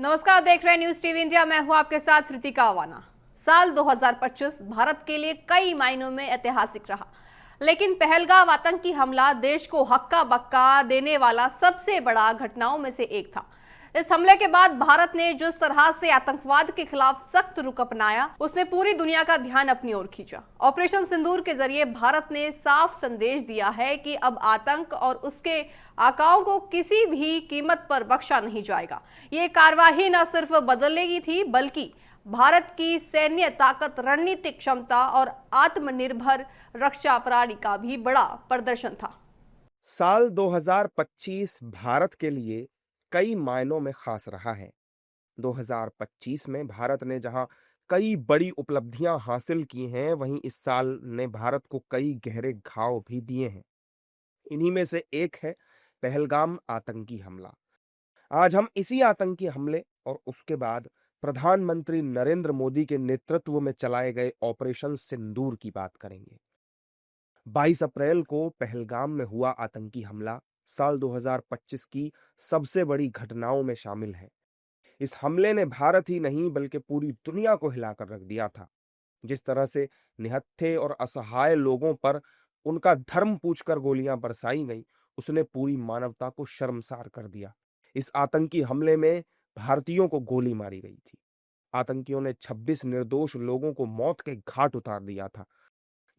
नमस्कार, देख रहे हैं न्यूज टीवी इंडिया। मैं हूं आपके साथ ऋतिका अवाना। साल 2025 भारत के लिए कई मायनों में ऐतिहासिक रहा, लेकिन पहलगाम आतंकी हमला देश को हक्का बक्का देने वाला सबसे बड़ा घटनाओं में से एक था। इस हमले के बाद भारत ने जिस तरह से आतंकवाद के खिलाफ सख्त रुख अपनाया, उसने पूरी दुनिया का ध्यान अपनी ओर खींचा। ऑपरेशन सिंदूर के जरिए भारत ने साफ संदेश दिया है कि अब आतंक और उसके आकाओं को किसी भी कीमत पर बख्शा नहीं जाएगा। ये कार्यवाही न सिर्फ बदलेगी थी, बल्कि भारत की सैन्य ताकत, रणनीतिक क्षमता और आत्मनिर्भर रक्षा प्रणाली का भी बड़ा प्रदर्शन था। साल 2025 भारत के लिए कई मायनों में खास रहा है। 2025 में भारत ने जहां कई बड़ी उपलब्धियां हासिल की हैं, वहीं इस साल ने भारत को कई गहरे घाव भी दिए हैं। इन्हीं में से एक है पहलगाम आतंकी हमला। आज हम इसी आतंकी हमले और उसके बाद प्रधानमंत्री नरेंद्र मोदी के नेतृत्व में चलाए गए ऑपरेशन सिंदूर की बात करेंगे। 22 अप्रैल को पहलगाम में हुआ आतंकी हमला साल 2025 की सबसे बड़ी घटनाओं में शामिल है। इस हमले ने भारत ही नहीं बल्कि पूरी दुनिया को हिलाकर रख दिया था। जिस तरह से निहत्थे और असहाय लोगों पर उनका धर्म पूछकर गोलियां बरसाई गई, उसने पूरी मानवता को शर्मसार कर दिया। इस आतंकी हमले में भारतीयों को गोली मारी गई थी। आतंकियों ने 26 निर्दोष लोगों को मौत के घाट उतार दिया था।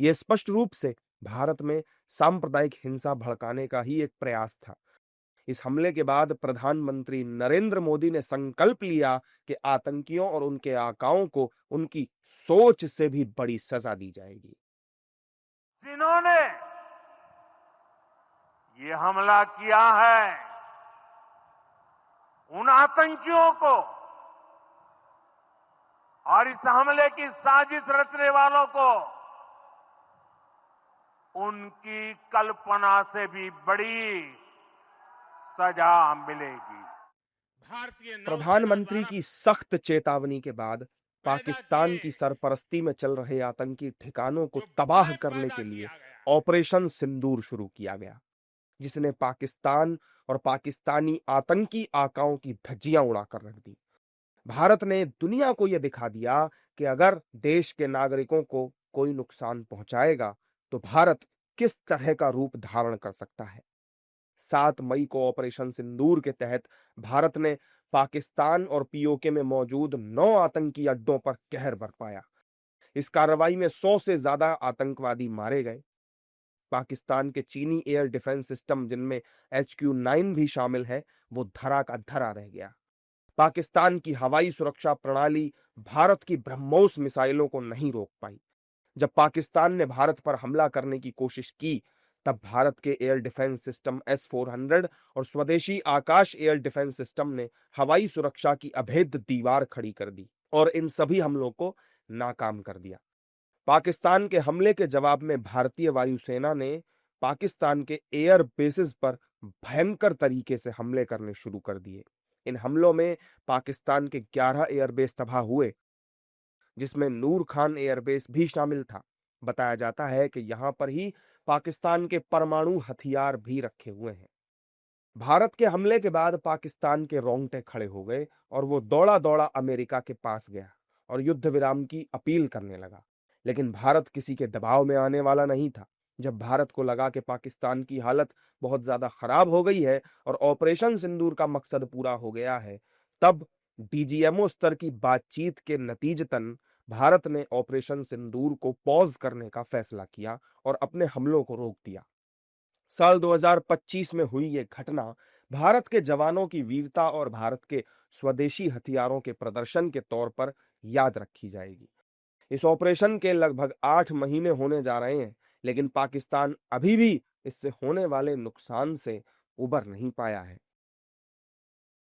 यह स्पष्ट रूप से भारत में सांप्रदायिक हिंसा भड़काने का ही एक प्रयास था। इस हमले के बाद प्रधानमंत्री नरेंद्र मोदी ने संकल्प लिया कि आतंकियों और उनके आकाओं को उनकी सोच से भी बड़ी सजा दी जाएगी। जिन्होंने ये हमला किया है, उन आतंकियों को और इस हमले की साजिश रचने वालों को उनकी कल्पना से भी बड़ी सजा मिलेगी। प्रधानमंत्री की सख्त चेतावनी के बाद पाकिस्तान की सरपरस्ती में चल रहे आतंकी ठिकानों को तबाह करने के लिए ऑपरेशन सिंदूर शुरू किया गया, जिसने पाकिस्तान और पाकिस्तानी आतंकी आकाओं की धज्जियां उड़ाकर रख दी। भारत ने दुनिया को यह दिखा दिया कि अगर देश के नागरिकों को कोई नुकसान पहुंचाएगा तो भारत किस तरह का रूप धारण कर सकता है। 7 मई को ऑपरेशन सिंदूर के तहत भारत ने पाकिस्तान और पीओके में मौजूद 9 आतंकी अड्डों पर कहर बरपाया। इस कार्रवाई में 100 से ज्यादा आतंकवादी मारे गए। पाकिस्तान के चीनी एयर डिफेंस सिस्टम, जिनमें HQ-9 भी शामिल है, वो धरा का धरा रह गया। पाकिस्तान की हवाई सुरक्षा प्रणाली भारत की ब्रह्मोस मिसाइलों को नहीं रोक पाई। जब पाकिस्तान ने भारत पर हमला करने की कोशिश की, तब भारत के एयर डिफेंस सिस्टम S-400 और स्वदेशी आकाश एयर डिफेंस सिस्टम ने हवाई सुरक्षा की अभेद्य दीवार खड़ी कर दी और इन सभी हमलों को नाकाम कर दिया। पाकिस्तान के हमले के जवाब में भारतीय वायुसेना ने पाकिस्तान के एयर बेसिस पर भयंकर तरीके से हमले करने शुरू कर दिए। इन हमलों में पाकिस्तान के 11 एयरबेस तबाह हुए, जिसमें नूर खान एयरबेस भी शामिल था। बताया जाता है कि यहां पर ही पाकिस्तान के परमाणु हथियार भी रखे हुए हैं। भारत के हमले के बाद पाकिस्तान के रोंगटे खड़े हो गए और वो दौड़ा दौड़ा अमेरिका के पास गया और युद्ध विराम की अपील करने लगा। लेकिन भारत किसी के दबाव में आने वाला नहीं था। जब भारत को लगा कि पाकिस्तान की हालत बहुत ज्यादा खराब हो गई है और ऑपरेशन सिंदूर का मकसद पूरा हो गया है, तब DGMO स्तर की बातचीत के नतीजतन भारत ने ऑपरेशन सिंदूर को पॉज करने का फैसला किया और अपने हमलों को रोक दिया। साल 2025 में हुई ये घटना भारत के जवानों की वीरता और भारत के स्वदेशी हथियारों के प्रदर्शन के तौर पर याद रखी जाएगी। इस ऑपरेशन के लगभग 8 महीने होने जा रहे हैं, लेकिन पाकिस्तान अभी भी इससे होने वाले नुकसान से उबर नहीं पाया है।